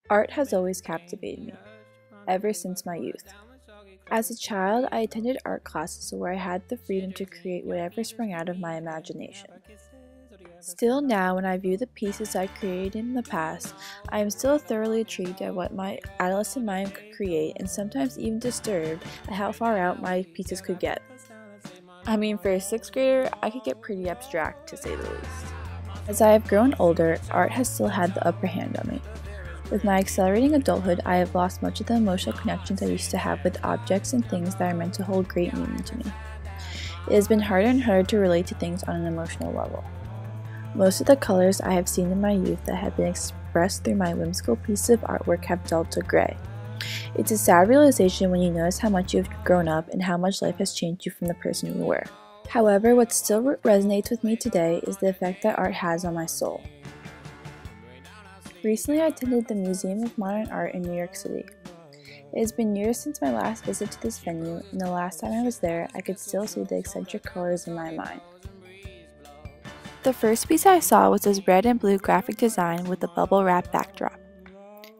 Art has always captivated me, ever since my youth. As a child, I attended art classes where I had the freedom to create whatever sprang out of my imagination. Still now, when I view the pieces I created in the past, I am still thoroughly intrigued at what my adolescent mind could create and sometimes even disturbed at how far out my pieces could get. I mean, for a 6th grader, I could get pretty abstract, to say the least. As I have grown older, art has still had the upper hand on me. With my accelerating adulthood, I have lost much of the emotional connections I used to have with objects and things that are meant to hold great meaning to me. It has been harder and harder to relate to things on an emotional level. Most of the colors I have seen in my youth that have been expressed through my whimsical pieces of artwork have dulled to gray. It's a sad realization when you notice how much you have grown up and how much life has changed you from the person you were. However, what still resonates with me today is the effect that art has on my soul. Recently, I attended the Museum of Modern Art in New York City. It has been years since my last visit to this venue, and the last time I was there, I could still see the eccentric colors in my mind. The first piece I saw was this red and blue graphic design with a bubble wrap backdrop.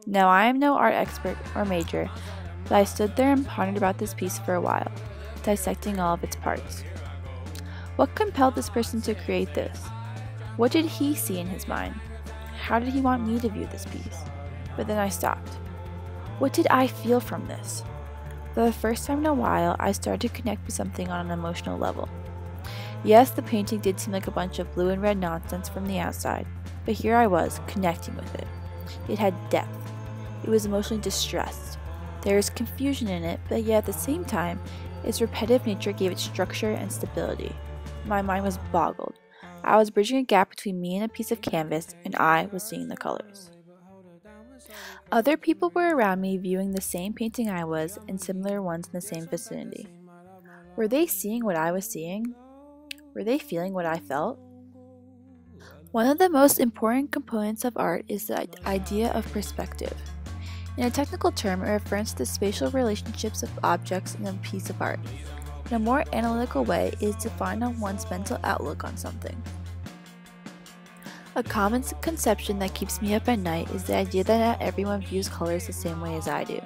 Now, I am no art expert or major, but I stood there and pondered about this piece for a while, dissecting all of its parts. What compelled this person to create this? What did he see in his mind? How did he want me to view this piece? But then I stopped. What did I feel from this? For the first time in a while, I started to connect with something on an emotional level. Yes, the painting did seem like a bunch of blue and red nonsense from the outside, but here I was, connecting with it. It had depth. It was emotionally distressed. There was confusion in it, but yet at the same time, its repetitive nature gave it structure and stability. My mind was boggled. I was bridging a gap between me and a piece of canvas, and I was seeing the colors. Other people were around me viewing the same painting I was, and similar ones in the same vicinity. Were they seeing what I was seeing? Were they feeling what I felt? One of the most important components of art is the idea of perspective. In a technical term, it refers to the spatial relationships of objects in a piece of art. In a more analytical way, it is defined on one's mental outlook on something. A common conception that keeps me up at night is the idea that not everyone views colors the same way as I do.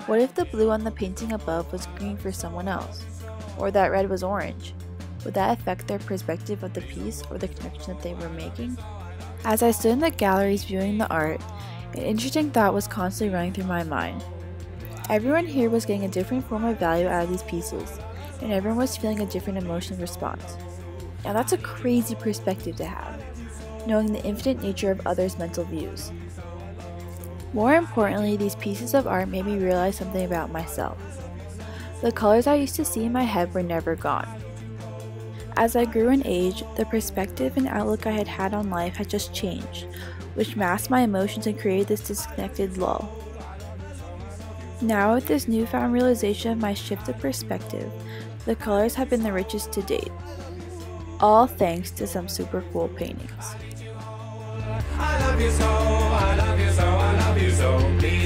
What if the blue on the painting above was green for someone else? Or that red was orange? Would that affect their perspective of the piece or the connection that they were making? As I stood in the galleries viewing the art, an interesting thought was constantly running through my mind. Everyone here was getting a different form of value out of these pieces, and everyone was feeling a different emotional response. Now that's a crazy perspective to have, knowing the infinite nature of others' mental views. More importantly, these pieces of art made me realize something about myself. The colors I used to see in my head were never gone. As I grew in age, the perspective and outlook I had had on life had just changed, which masked my emotions and created this disconnected lull. Now, with this newfound realization of my shift of perspective, the colors have been the richest to date. All thanks to some super cool paintings. I love you so, I love you so, I love you so, please.